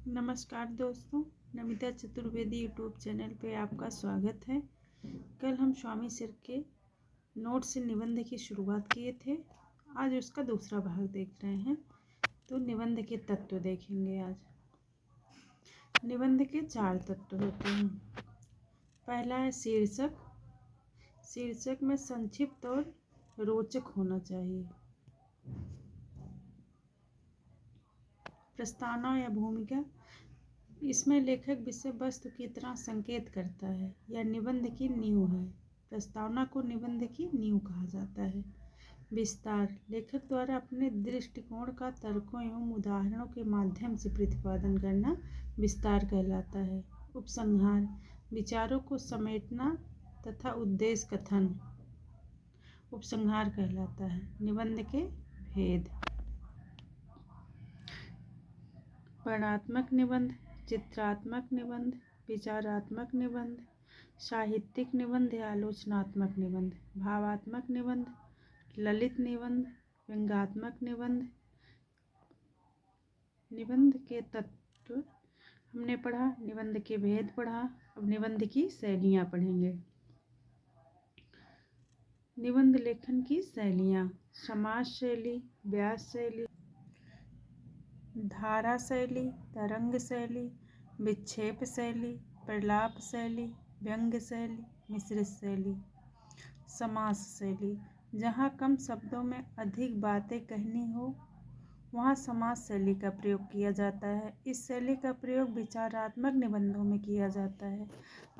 नमस्कार दोस्तों, Namita Chaturvedi YouTube channel पे आपका स्वागत है। कल हम स्वामी सिर के नोट से निबंध की शुरुआत किए थे। आज उसका दूसरा भाग देख रहे हैं। तो निबंध के तत्व देखेंगे आज। निबंध के 4 तत्व होते हैं। पहला है शीर्षक। शीर्षक में संक्षिप्त और रोचक होना चाहिए। प्रस्तावना या भूमिका, इसमें लेखक विषय वस्तु की तरह संकेत करता है। यह निबंध की नींव है। प्रस्तावना को निबंध की नींव कहा जाता है। विस्तार, लेखक द्वारा अपने दृष्टिकोण का तर्कों एवं उदाहरणों के माध्यम से प्रतिपादन करना विस्तार कहलाता है। उपसंहार, विचारों को समेटना तथा उद्देश्य कथन उपसंहार कहलाता है। निबंध के भेद, वर्णनात्मक निबंध, चित्रात्मक निबंध, विचारात्मक निबंध, साहित्यिक निबंध या आलोचनात्मक निबंध, भावात्मक निबंध, ललित निबंध, व्यंग्यात्मक निबंध। निबंध के तत्व हमने पढ़ा, निबंध के भेद पढ़ा। अब निबंध की शैलियाँ पढ़ेंगे। निबंध लेखन की शैलियाँ: समास शैली, व्यास शैली, धारा शैली, तरंग शैली, विक्षेप शैली, प्रलाप शैली, व्यंग्य शैली, मिश्रित शैली। समास शैली, जहाँ कम शब्दों में अधिक बातें कहनी हो वहाँ समास शैली का प्रयोग किया जाता है। इस शैली का प्रयोग विचारात्मक निबंधों में किया जाता है।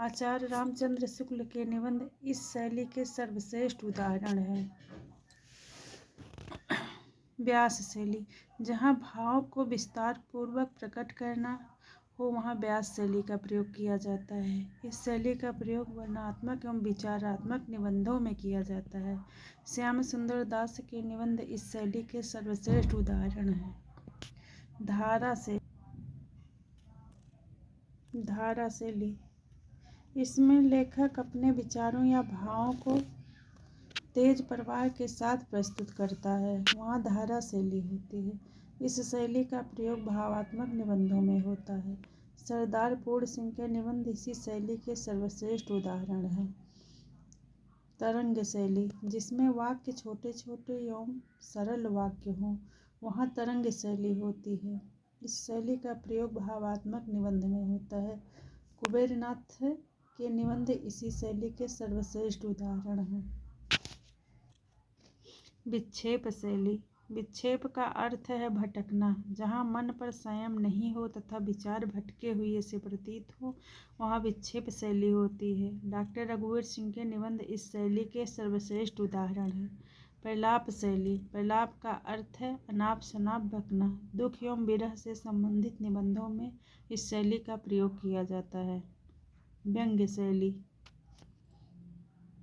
आचार्य रामचंद्र शुक्ल के निबंध इस शैली के सर्वश्रेष्ठ उदाहरण हैं। व्यास शैली, जहाँ भाव को विस्तार पूर्वक प्रकट करना हो वहाँ व्यास शैली का प्रयोग किया जाता है। इस शैली का प्रयोग वर्णनात्मक एवं विचारात्मक निबंधों में किया जाता है। श्याम सुंदर दास के निबंध इस शैली के सर्वश्रेष्ठ उदाहरण हैं। धारा शैली, इसमें लेखक अपने विचारों या भावों को तेज प्रवाह के साथ प्रस्तुत करता है, वहाँ धारा शैली होती है। इस शैली का प्रयोग भावात्मक निबंधों में होता है। सरदार पूर्ण सिंह के निबंध इसी शैली के सर्वश्रेष्ठ उदाहरण हैं। तरंग शैली, जिसमें वाक्य छोटे छोटे एवं सरल वाक्य हों वहाँ तरंग शैली होती है। इस शैली का प्रयोग भावात्मक निबंध में होता है। कुबेरनाथ के निबंध इसी शैली के सर्वश्रेष्ठ उदाहरण हैं। विक्षेप शैली, विक्षेप का अर्थ है भटकना। जहाँ मन पर संयम नहीं हो तथा विचार भटके हुए से प्रतीत हो वहाँ विक्षेप शैली होती है। डॉक्टर रघुवीर सिंह के निबंध इस शैली के सर्वश्रेष्ठ उदाहरण हैं। प्रलाप शैली, प्रलाप का अर्थ है अनाप शनाप बकना। दुख एवं विरह से संबंधित निबंधों में इस शैली का प्रयोग किया जाता है। व्यंग्य शैली,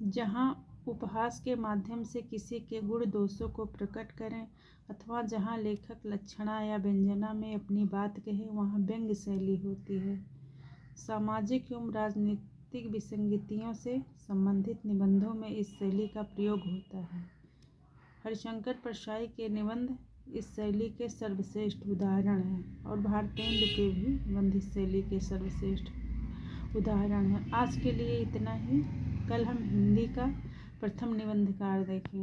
जहाँ उपहास के माध्यम से किसी के गुण दोषों को प्रकट करें अथवा जहाँ लेखक लक्षणा या व्यंजना में अपनी बात कहे वहाँ व्यंग्य शैली होती है। सामाजिक एवं राजनीतिक विसंगतियों से संबंधित निबंधों में इस शैली का प्रयोग होता है। हरिशंकर परसाई के निबंध इस शैली के सर्वश्रेष्ठ उदाहरण हैं और भारतेंदु के भी निबंध इस शैली के सर्वश्रेष्ठ उदाहरण हैं। आज के लिए इतना ही। कल हम हिंदी का प्रथम निबंधकार देखेंगे।